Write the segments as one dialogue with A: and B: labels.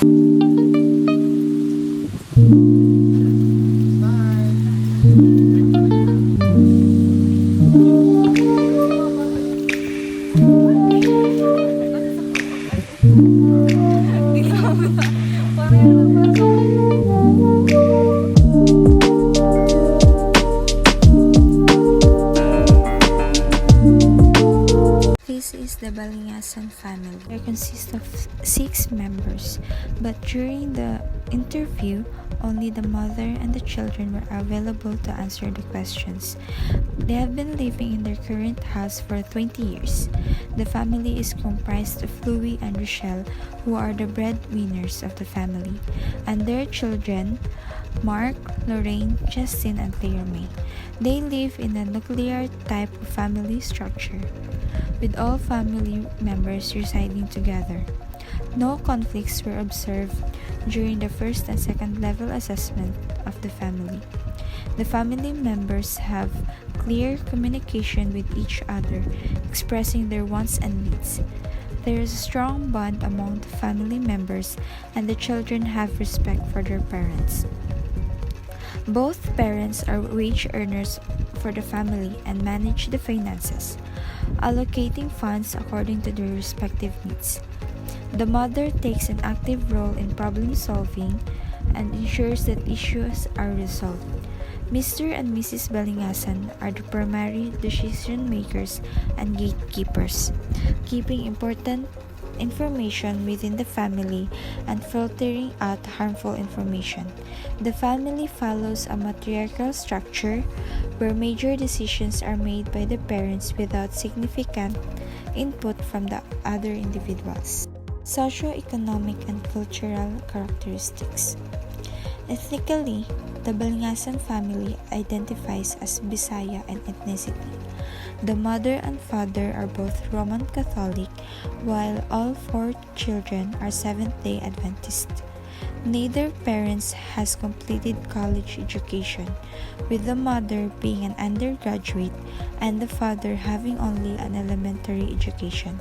A: This is the Balingasan family. It consists of 6 members, but during the interview, only the mother and the children were available to answer the questions. They have been living in their current house for 20 years. The family is comprised of Louis and Rochelle, who are the breadwinners of the family, and their children, Mark, Lorraine, Justin, and Claire May. They live in a nuclear type of family structure, with all family members residing together. No conflicts were observed during the first and second level assessment of the family. The family members have clear communication with each other, expressing their wants and needs. There is a strong bond among the family members, and the children have respect for their parents. Both parents are wage earners for the family and manage the finances, allocating funds according to their respective needs. The mother takes an active role in problem solving and ensures that issues are resolved. Mr. and Mrs. Balingasan are the primary decision makers and gatekeepers, keeping important information within the family and filtering out harmful information. The family follows a matriarchal structure where major decisions are made by the parents without significant input from the other individuals. Socioeconomic and cultural characteristics. Ethnically, the Balingasan family identifies as Bisaya in ethnicity. The mother and father are both Roman Catholic, while all 4 children are Seventh-day Adventists. Neither parents has completed college education, with the mother being an undergraduate and the father having only an elementary education.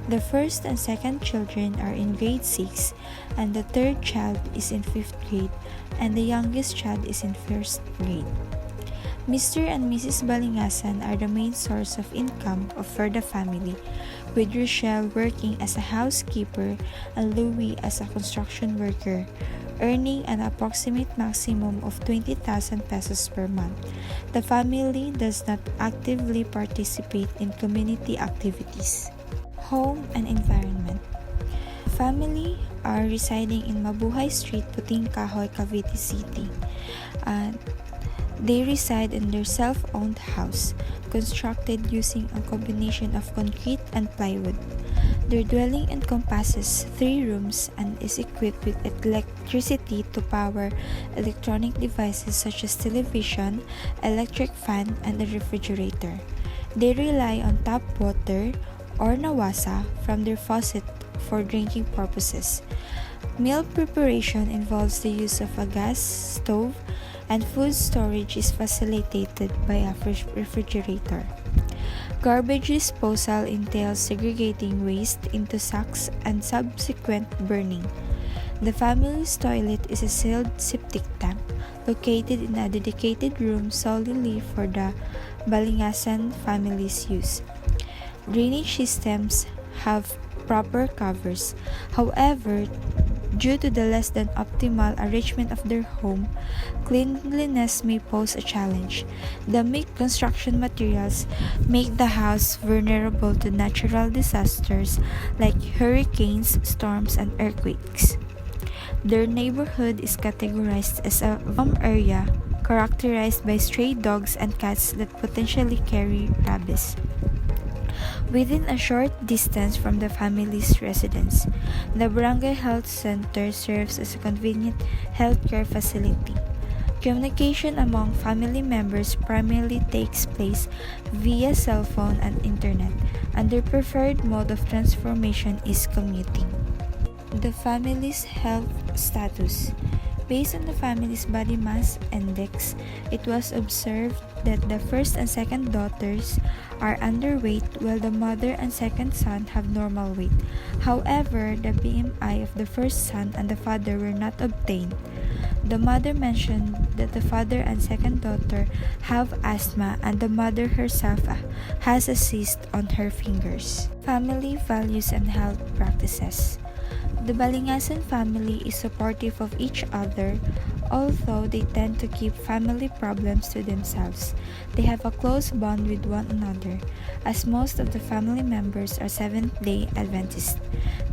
A: The first and second children are in grade 6, and the third child is in 5th grade, and the youngest child is in 1st grade. Mr. and Mrs. Balingasan are the main source of income for the family, with Rochelle working as a housekeeper and Louis as a construction worker, earning an approximate maximum of 20,000 pesos per month. The family does not actively participate in community activities. Home and environment. Family are residing in Mabuhay Street, Puting Kahoy, Cavite City. They reside in their self-owned house, constructed using a combination of concrete and plywood. Their dwelling encompasses 3 rooms and is equipped with electricity to power electronic devices such as television, electric fan, and a refrigerator. They rely on tap water or nawasa from their faucet for drinking purposes. Meal preparation involves the use of a gas stove, and food storage is facilitated by a refrigerator. Garbage disposal entails segregating waste into sacks and subsequent burning. The family's toilet is a sealed septic tank located in a dedicated room solely for the Balingasan family's use. Drainage systems have proper covers. However, due to the less than optimal arrangement of their home, cleanliness may pose a challenge. The mixed construction materials make the house vulnerable to natural disasters like hurricanes, storms, and earthquakes. Their neighborhood is categorized as a slum area characterized by stray dogs and cats that potentially carry rabies. Within a short distance from the family's residence, the Barangay Health Center serves as a convenient healthcare facility. Communication among family members primarily takes place via cell phone and internet, and their preferred mode of transformation is commuting. The family's health status. Based on the family's body mass index, it was observed that the first and second daughters are underweight while the mother and second son have normal weight. However, the BMI of the first son and the father were not obtained. The mother mentioned that the father and second daughter have asthma and the mother herself has a cyst on her fingers. Family values and health practices. The Balingasan family is supportive of each other, although they tend to keep family problems to themselves. They have a close bond with one another, as most of the family members are Seventh-day Adventists.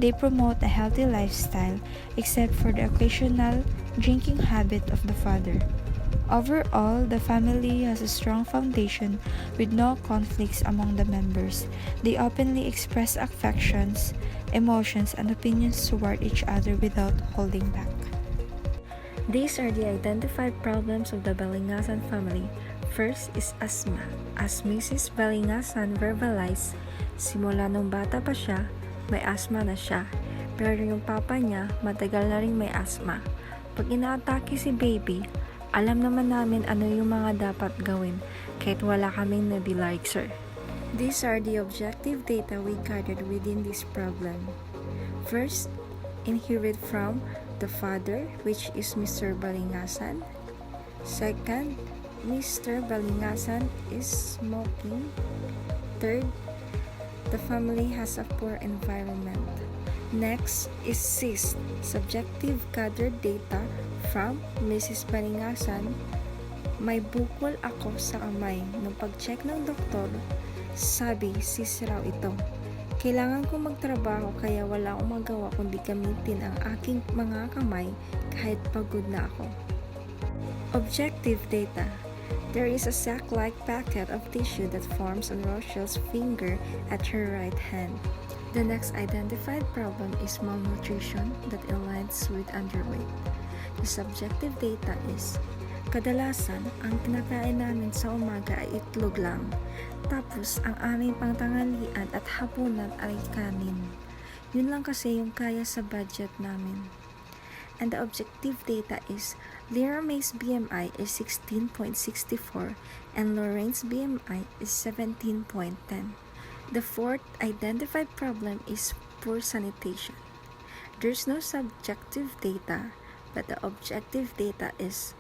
A: They promote a healthy lifestyle, except for the occasional drinking habit of the father. Overall, the family has a strong foundation with no conflicts among the members. They openly express affections, emotions, and opinions toward each other without holding back.
B: These are the identified problems of the Balingasan family. First is asthma. As Mrs. Balingasan verbalized, simula nung bata pa siya, may asthma na siya. Pero yung papa niya, matagal na rin may asthma. Pag inaatake si baby, alam naman namin ano yung mga dapat gawin kahit wala kaming nebulizer. These are the objective data we gathered within this problem. First, inherit from the father, which is Mr. Balingasan. Second, Mr. Balingasan is smoking. Third, the family has a poor environment. Next is cyst, subjective gathered data from Mrs. Balingasan. May bukol ako sa kamay. Nung pag-check ng doktor, sabi cyst raw ito. Kailangan ko magtrabaho kaya wala akong magawa kundi gamitin ang aking mga kamay kahit pagod na ako. Objective data. There is a sac-like packet of tissue that forms on Rochelle's finger at her right hand. The next identified problem is malnutrition that aligns with underweight. The subjective data is, kadalasan, ang kinakain namin sa umaga ay itlog lang. Tapos, ang aming pangtanghalian at hapunan ay kanin. Yun lang kasi yung kaya sa budget namin. And the objective data is, Lyra May's BMI is 16.64 and Lorraine's BMI is 17.10. The fourth identified problem is poor sanitation. There's no subjective data, but the objective data is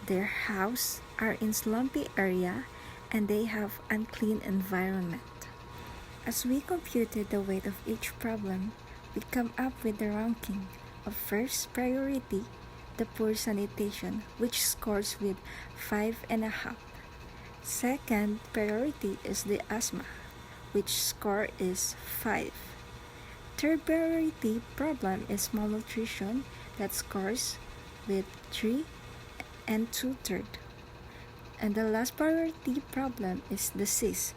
B: their house are in slumpy area and they have unclean environment. As we computed the weight of each problem, we come up with the ranking of first priority, the poor sanitation, which scores with 5.5. Second priority is the asthma, which score is 5. Third priority problem is malnutrition that scores with 3 and 2/3. And the last priority problem is the cyst,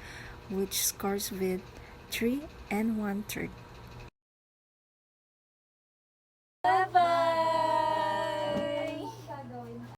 B: which scores with 3 and 1/3.